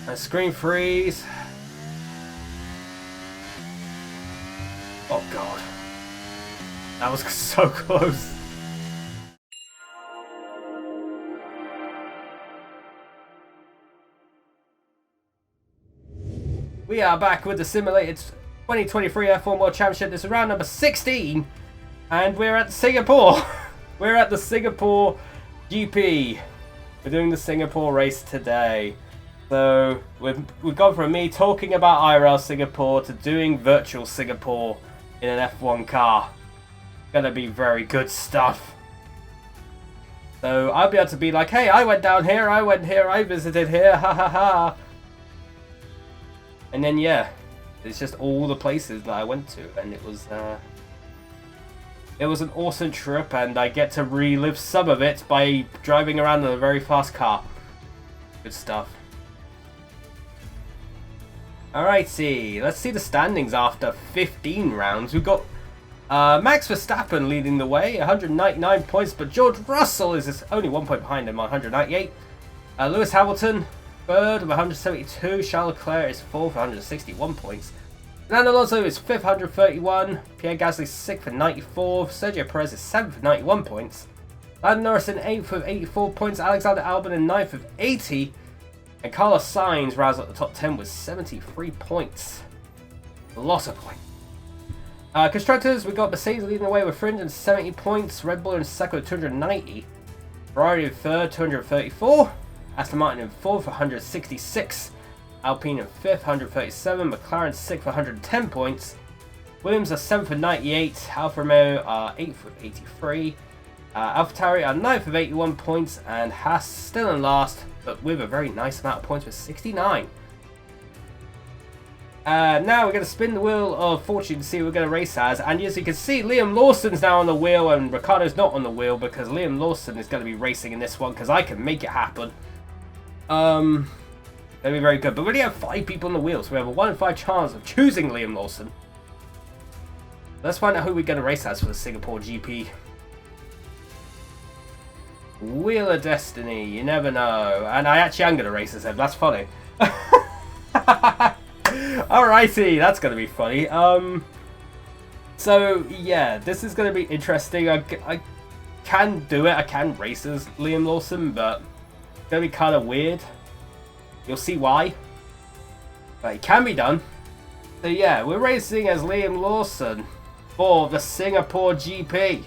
And screen freeze. Oh god. That was so close. We are back with the simulated 2023 F1 World Championship. This is round number 16. And we're at Singapore. We're at the Singapore GP. We're doing the Singapore race today. So we've gone from me talking about IRL Singapore to doing virtual Singapore in an F1 car. Gonna be very good stuff. So I'll be able to be like, hey, I went down here, I went here, I visited here, ha ha ha. And then yeah, it's just all the places that I went to, and it was an awesome trip, and I get to relive some of it by driving around in a very fast car. Good stuff. Alrighty, let's see the standings after 15 rounds. We've got Max Verstappen leading the way, 199 points, but George Russell is only 1 point behind him, 198. Lewis Hamilton, third with 172. Charles Leclerc is fourth, 161 points. Fernando Alonso is 5th, 131. Pierre Gasly 6th with 94. Sergio Perez is 7th with 91 points. Lando Norris in 8th with 84 points. Alexander Albon in 9th with 80. And Carlos Sainz rounds up the top 10 with 73 points. A lot of points. Constructors, we got Mercedes leading the way with 370 points. Red Bull in second with 290. Ferrari in third, 234. Aston Martin in fourth, 166. Alpine in 5th, 137. McLaren 6th, 110 points. Williams are 7th with 98. Alfa Romeo are 8th with 83. AlphaTauri are 9th with 81 points. And Haas still in last, but with a very nice amount of points with 69. Now we're going to spin the wheel of fortune to see who we're going to race as. And as you can see, Liam Lawson's now on the wheel and Ricciardo's not on the wheel because Liam Lawson is going to be racing in this one because I can make it happen. That'd be very good. But we only have 5 people on the wheel, so we have a 1 in 5 chance of choosing Liam Lawson. Let's find out who we're going to race as for the Singapore GP. Wheel of Destiny, you never know. And I actually am going to race as him, that's funny. Alrighty, that's going to be funny. So, yeah, this is going to be interesting. I can do it, I can race as Liam Lawson, but it's going to be kind of weird. You'll see why. But it can be done. So yeah, we're racing as Liam Lawson for the Singapore GP.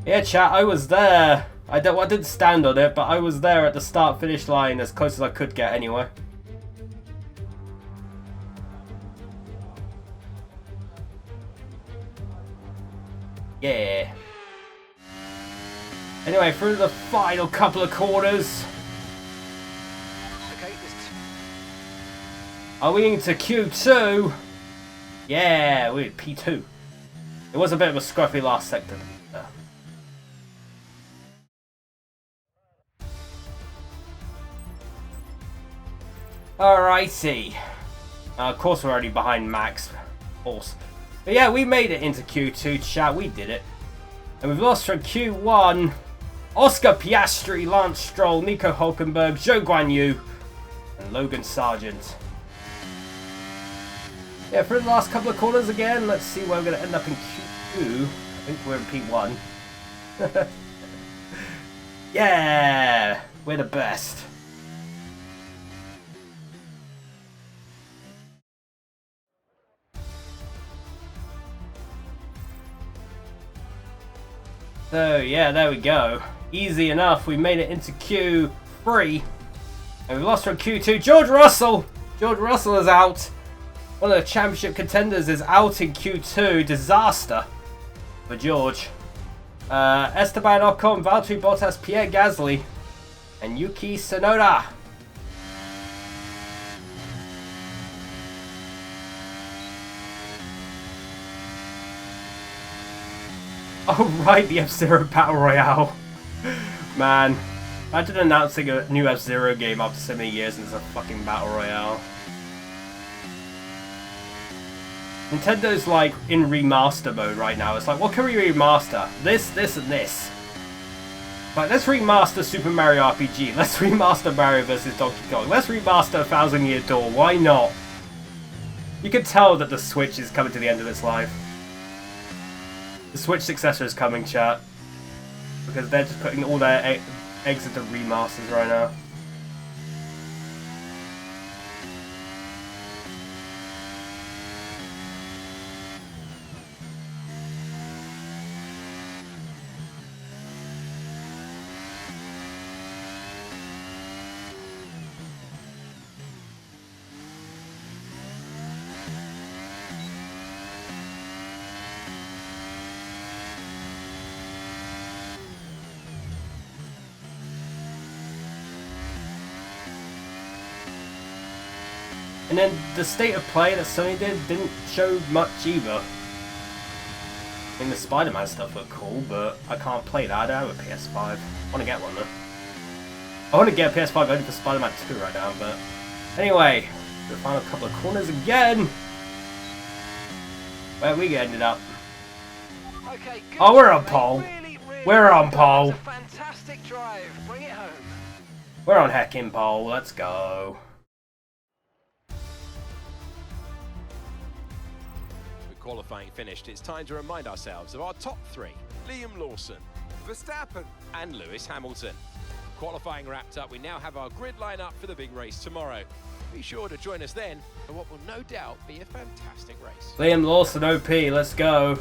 Yeah, chat, I was there. I didn't stand on it, but I was there at the start-finish line as close as I could get anyway. Yeah. Anyway, through the final couple of corners. Okay, are we into Q2? Yeah, we're P2. It was a bit of a scruffy last sector. Alrighty. Of course we're already behind Max. Of course. But yeah, we made it into Q2, chat. We did it. And we've lost from Q1. Oscar Piastri, Lance Stroll, Nico Hulkenberg, Zhou Guanyu, and Logan Sargent. Yeah, for the last couple of corners again, let's see where we're going to end up in Q2. I think we're in P1. Yeah, we're the best. So yeah, there we go. Easy enough. We made it into Q3. And we lost from Q2. George Russell! George Russell is out. One of the championship contenders is out in Q2. Disaster for George. Esteban Ocon, Valtteri Bottas, Pierre Gasly, and Yuki Tsunoda. Oh right, the F-Zero Battle Royale. Man, imagine announcing a new F-Zero game after so many years and it's a fucking Battle Royale. Nintendo's like in remaster mode right now. It's like, what can we remaster? This, and this. Like, let's remaster Super Mario RPG. Let's remaster Mario vs. Donkey Kong. Let's remaster 1000 Year Door. Why not? You can tell that the Switch is coming to the end of its life. The Switch successor is coming, chat. Because they're just putting all their eggs into remasters right now. And then the state of play that Sony didn't show much either. I mean, the Spider-Man stuff looked cool, but I can't play that. I don't have a PS5. I want to get one though. I want to get a PS5 only for Spider-Man 2 right now, but anyway, the final couple of corners again. Where we ended up. Okay, oh, we're on pole. We're on pole. Fantastic drive. Bring it home. We're on heckin' pole. Let's go. Qualifying finished, it's time to remind ourselves of our top three: Liam Lawson, Verstappen, and Lewis Hamilton. Qualifying wrapped up, we now have our grid lineup for the big race tomorrow. Be sure to join us then for what will no doubt be a fantastic race. Liam Lawson OP, let's go.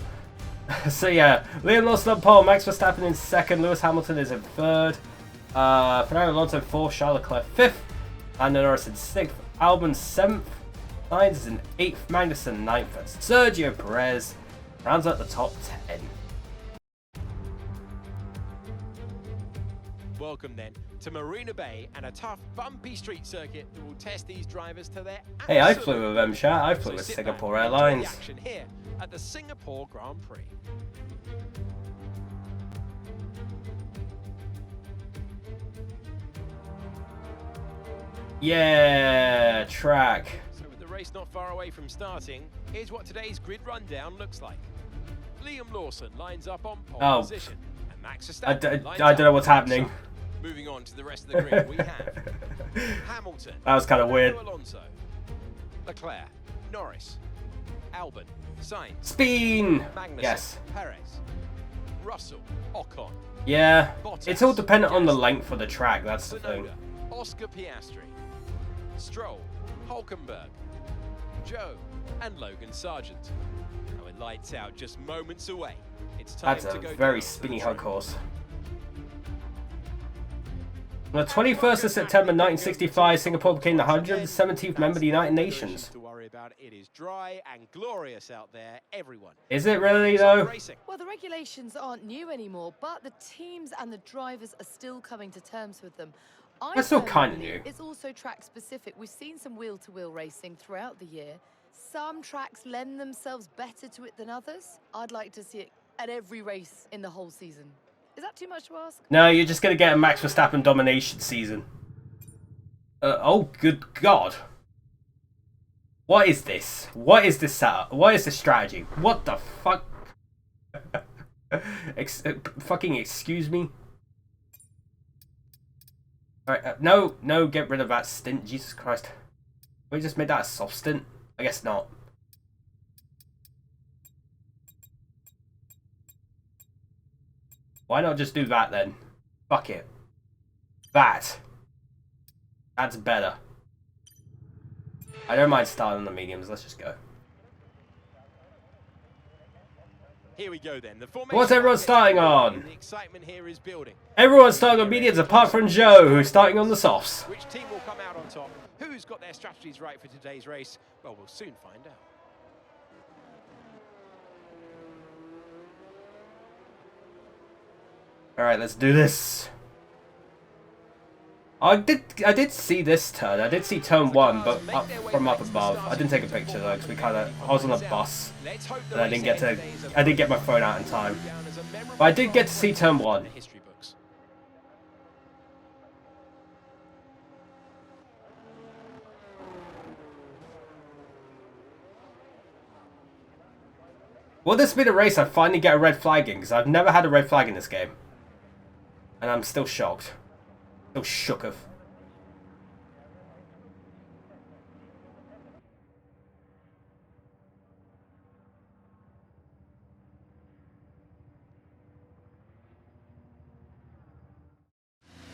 So yeah, Liam Lawson on pole, Max Verstappen in second, Lewis Hamilton is in third, Fernando Alonso fourth, Charles Leclerc fifth, Lando Norris in sixth, Albon seventh, Sainz is in 8th, Magnussen 9th, and Sergio Perez rounds out the top 10. Welcome then to Marina Bay and a tough, bumpy street circuit that will test these drivers to their Hey, I flew with them, chat. I flew with Singapore Airlines. Action here at the Singapore Grand Prix. Yeah, track. Race not far away from starting. Here's what today's grid rundown looks like. Liam Lawson lines up on pole position, and Max Verstappen I don't know what's happening. Moving on to the rest of the grid, we have Hamilton. That was kind of weird. Alonso, Leclerc, Norris, Albon, Sainz, Spin. Magnussen, Yes. Perez, Russell, Ocon. Yeah, Bottas, it's all dependent on the length of the track. That's the thing. Oscar Piastri, Stroll, Hulkenberg, Joe, and Logan Sargent. Now it lights out just moments away. It's time That's to a go very down to spinny the hug track. course. On the 21st of September 1965, Singapore became the 117th member of the United Nations. To worry about. It is dry and glorious out there, everyone. Is it really though? Well, the regulations aren't new anymore, but the teams and the drivers are still coming to terms with them. That's still kind of new. It's also track specific. We've seen some wheel-to-wheel racing throughout the year. Some tracks lend themselves better to it than others. I'd like to see it at every race in the whole season. Is that too much to ask? No, you're just going to get a Max Verstappen domination season. Oh, good God. What is this? What is this setup? What is this strategy? What the fuck? Fucking excuse me? Alright, no, get rid of that stint. Jesus Christ. We just made that a soft stint? I guess not. Why not just do that then? Fuck it. That. That's better. I don't mind starting on the mediums. Let's just go. Here we go then. The formation. What's everyone starting on? The excitement here is building. Everyone's starting on mediums apart from Joe, who's starting on the softs. Which team will come out on top? Who's got their strategies right for today's race? Well, we'll soon find out. Alright, let's do this. I did see this turn. I did see turn one, but from up above. I didn't take a picture though, because I was on a bus, and I didn't get my phone out in time. But I did get to see turn one. Will this be the race I finally get a red flag in? Because I've never had a red flag in this game. And I'm still shocked. Still shooketh.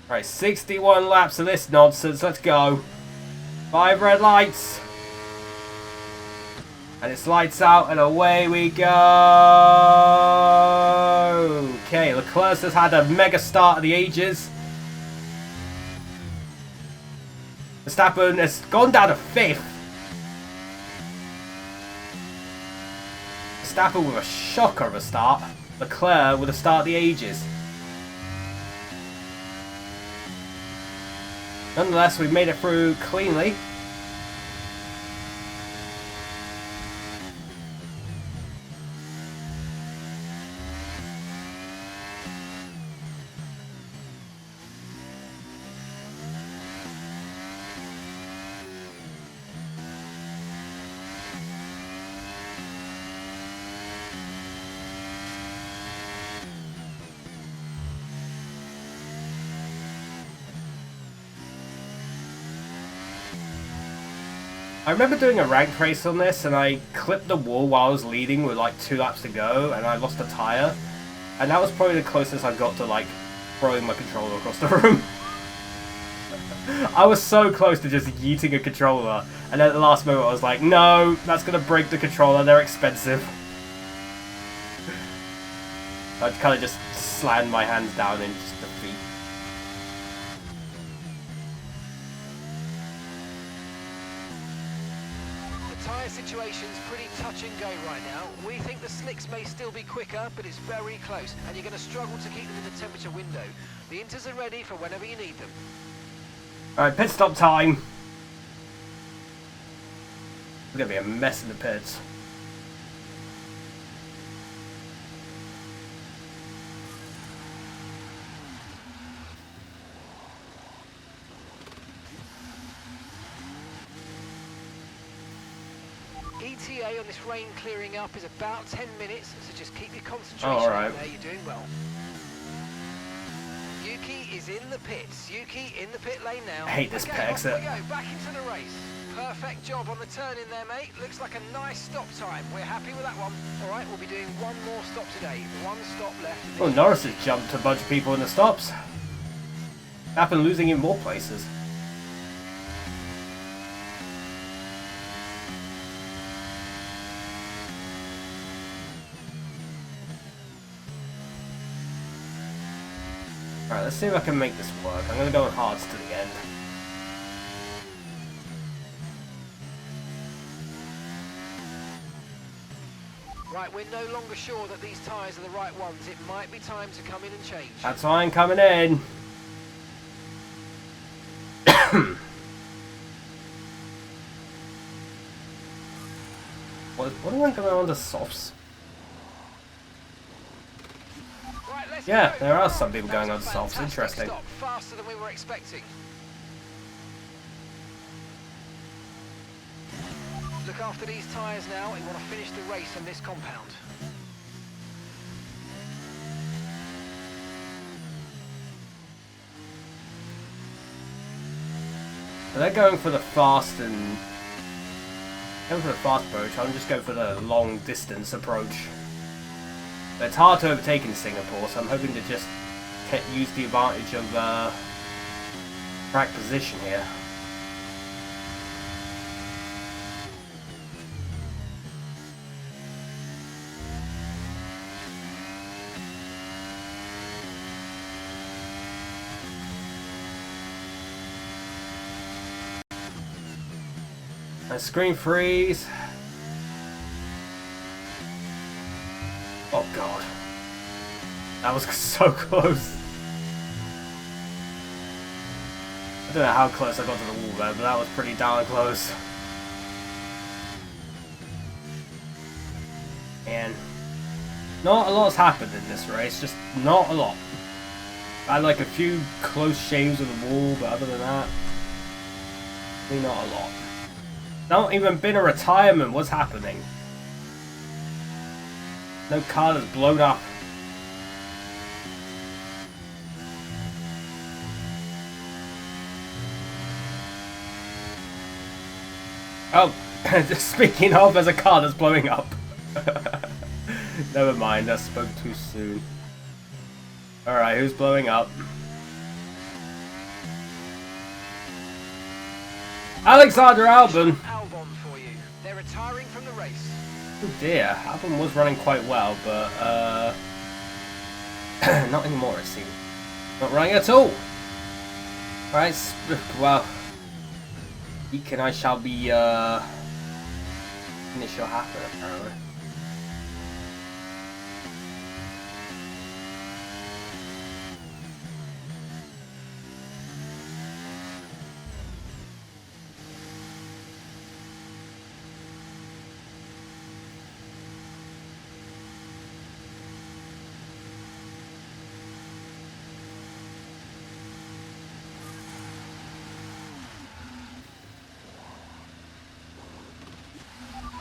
Alright, 61 laps of this nonsense. Let's go. 5 red lights. And it's lights out and away we go. Okay, Leclerc's has had a mega start of the ages. Verstappen has gone down to 5th. Verstappen with a shocker of a start. Leclerc with a start of the ages. Nonetheless, we've made it through cleanly. I remember doing a rank race on this, and I clipped the wall while I was leading with like 2 laps to go, and I lost a tyre. And that was probably the closest I got to like throwing my controller across the room. I was so close to just yeeting a controller, and then at the last moment I was like, no, that's going to break the controller, they're expensive. I kind of just slammed my hands down in just defeat. Tyre situation's pretty touch and go right now. We think the slicks may still be quicker, but it's very close, and you're going to struggle to keep them in the temperature window. The inters are ready for whenever you need them. Alright, pit stop time. It's going to be a mess in the pits. ETA on this rain clearing up is about 10 minutes, so just keep your concentration alright. there, you're doing well. Yuki is in the pits. Yuki in the pit lane now. I hate this pit off exit. we go, back into the race. Perfect job on the turn in there, mate. Looks like a nice stop time. We're happy with that one. Alright, we'll be doing one more stop today. One stop left. Well, Norris has jumped a bunch of people in the stops. Happened losing in more places. Alright, let's see if I can make this work. I'm going to go on hards to the end. Right, we're no longer sure that these tyres are the right ones. It might be time to come in and change. That's why I'm coming in. What am I going on to softs? Right, let's Yeah, go. there are some people going on That's a to softs. fantastic Interesting. Stop, faster than we were expecting. Look after these tyres now. We want to finish the race on this compound. They're going for the fast approach. I'm just going for the long distance approach. But it's hard to overtake in Singapore, so I'm hoping to just use the advantage of track position here. And screen freeze. Oh god. That was so close. I don't know how close I got to the wall there, but that was pretty darn close. And not a lot's happened in this race, just not a lot. I had like a few close shaves of the wall, but other than that, really not a lot. Not even been a retirement, what's happening? No car that's blown up. Oh, speaking of, there's a car that's blowing up. Never mind, I spoke too soon. Alright, who's blowing up? Alexander Albon! Albon for you. They're retiring from the race. Oh dear, Albon was running quite well, but not anymore it seems. Not running at all! Alright, well, Eek and I shall be, finish your happen apparently.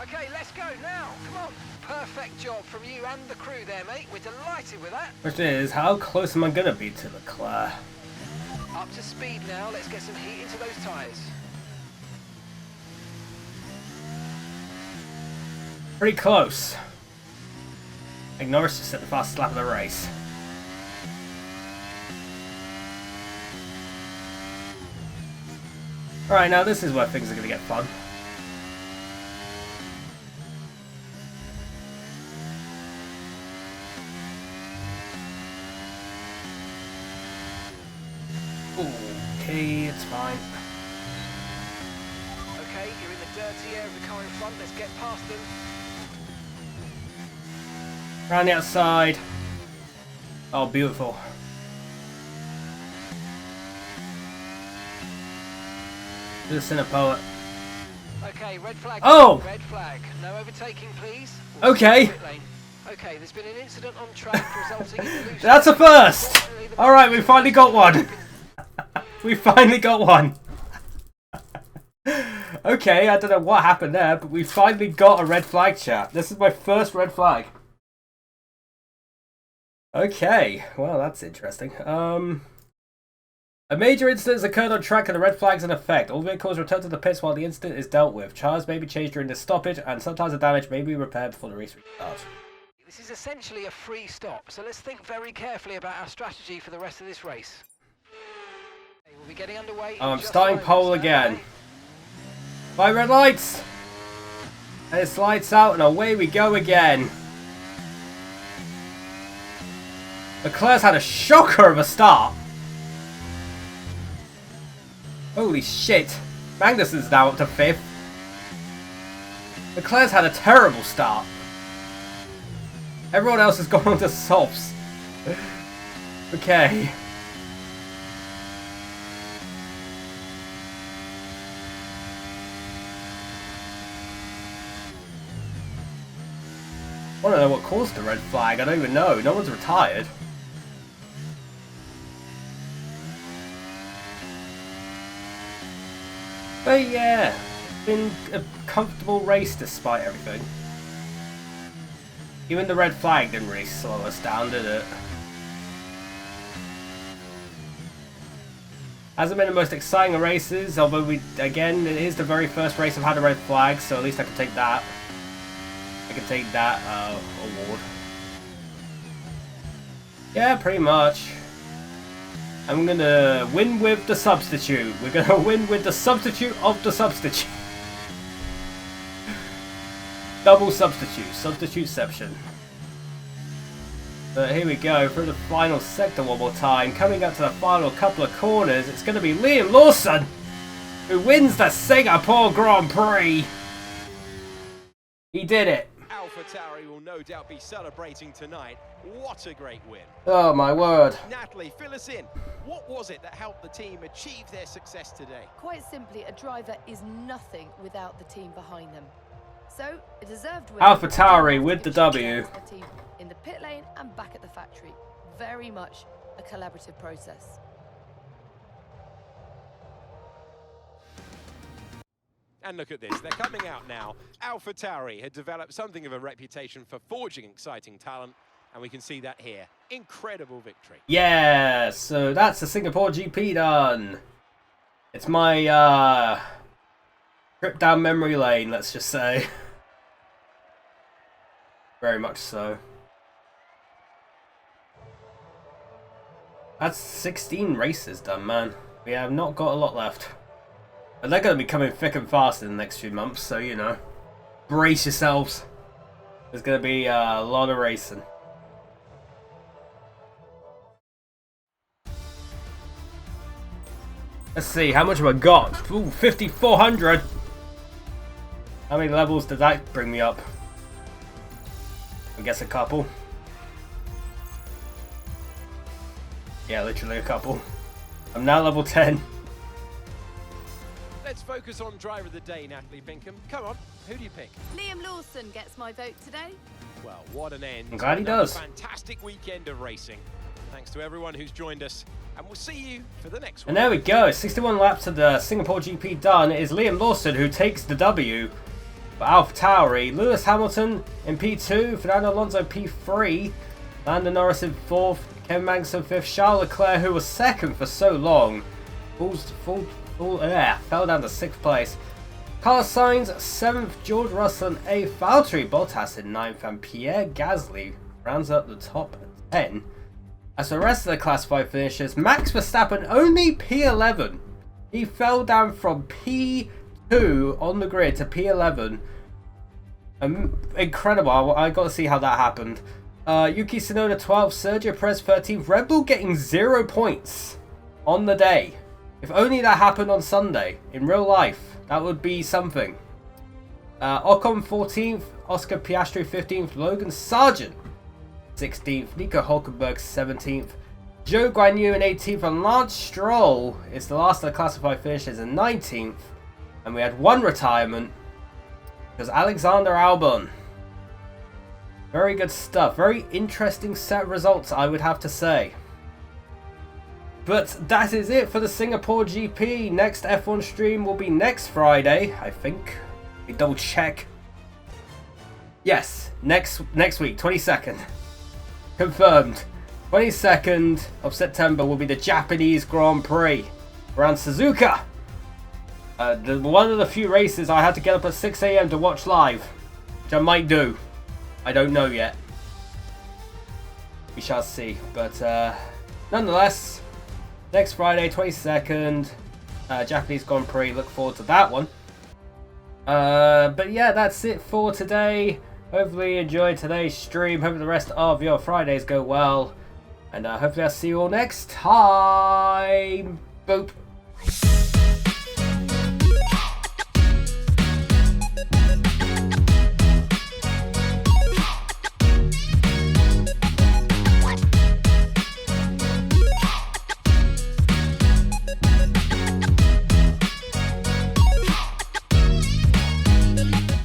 Okay, let's go now. Come on. Perfect job from you and the crew there, mate. We're delighted with that. Question is, how close am I gonna be to Leclerc? Up to speed now. Let's get some heat into those tyres. Pretty close. I think Norris just set the fastest lap of the race. Alright, now this is where things are gonna get fun. Okay, it's fine. Okay, you're in the dirty air of the car in front. Let's get past them. Around the outside. Oh, beautiful. To the Cine Poet. Okay, red flag. Oh! Red flag. No overtaking, please. Okay. Pit lane. Okay, there's been an incident on track resulting in the loose. That's a first! Alright, we finally got one. We finally got one. Okay, I don't know what happened there, but we finally got a red flag, chat. This is my first red flag. Okay, well, that's interesting. A major incident has occurred on track and the red flag's in effect. All vehicles return to the pits while the incident is dealt with. Tires may be changed during the stoppage, and sometimes the damage may be repaired before the race restarts. This is essentially a free stop, so let's think very carefully about our strategy for the rest of this race. Okay, we'll be getting underway. I'm starting pole again. By red lights! And it's lights out and away we go again. Leclerc's had a shocker of a start. Holy shit. Magnussen's now up to 5th. Leclerc's had a terrible start. Everyone else has gone on to softs. Okay. I want to know what caused the red flag. I don't even know. No one's retired. But yeah, it's been a comfortable race despite everything. Even the red flag didn't really slow us down, did it? Hasn't been the most exciting of races, although again, it is the very first race I've had a red flag, so at least I can take that. I can take that award. Yeah, pretty much. I'm gonna win with the substitute. We're gonna win with the substitute of the substitute. Double substitute. Substituteception. But here we go through the final sector one more time. Coming up to the final couple of corners, it's gonna be Liam Lawson who wins the Singapore Grand Prix. He did it. AlphaTauri will no doubt be celebrating tonight. What a great win. Oh my word. Natalie, fill us in. What was it that helped the team achieve their success today? Quite simply, a driver is nothing without the team behind them. So, a deserved win. AlphaTauri with the W. The team in the pit lane and back at the factory. Very much a collaborative process. And look at this, they're coming out now. AlphaTauri had developed something of a reputation for forging exciting talent, and we can see that here. Incredible victory. Yeah, so that's the Singapore GP done. It's my Trip down memory lane, let's just say. Very much so. That's 16 races done, man. We have not got a lot left. And they're going to be coming thick and fast in the next few months, so you know. Brace yourselves. There's going to be a lot of racing. Let's see, how much have I got? Ooh, 5,400. How many levels did that bring me up? I guess a couple. Yeah, literally a couple. I'm now level 10. Let's focus on driver of the day, Natalie Pinkham. Come on, who do you pick? Liam Lawson gets my vote today. Well, what an end. I'm glad he to another does. Fantastic weekend of racing. Thanks to everyone who's joined us, and we'll see you for the next one. And there we go, 61 laps of the Singapore GP done. It is Liam Lawson who takes the W for AlphaTauri. Lewis Hamilton in P2, Fernando Alonso P3, Lando Norris in 4th, Kevin Magnussen 5th, Charles Leclerc, who was 2nd for so long, fell down to 6th place. Carlos Sainz 7th, George Russell in 8th, Valtteri Bottas in 9th, and Pierre Gasly rounds up the top 10. As for the rest of the classified finishers, Max Verstappen only P11. He fell down from P2 on the grid to P11. Incredible. I got to see how that happened. Yuki Tsunoda 12th, Sergio Perez 13th. Red Bull getting 0 points on the day. If only that happened on Sunday in real life, that would be something. Ocon 14th, Oscar Piastri 15th, Logan Sargent 16th, Nico Hulkenberg 17th, Joe Guan Yu in 18th, and Lance Stroll is the last of the classified finishers in 19th. And we had one retirement. It was Alexander Albon. Very good stuff. Very interesting set of results, I would have to say. But that is it for the Singapore GP. Next F1 stream will be next Friday, I think. Let me double check. Yes, next week, 22nd. Confirmed. 22nd of September will be the Japanese Grand Prix around Suzuka. One of the few races I had to get up at 6 AM to watch live, which I might do. I don't know yet. We shall see. But nonetheless, next Friday, 22nd, Japanese Grand Prix. Look forward to that one. But yeah, that's it for today. Hopefully you enjoyed today's stream. Hope the rest of your Fridays go well. And hopefully I'll see you all next time. Boop.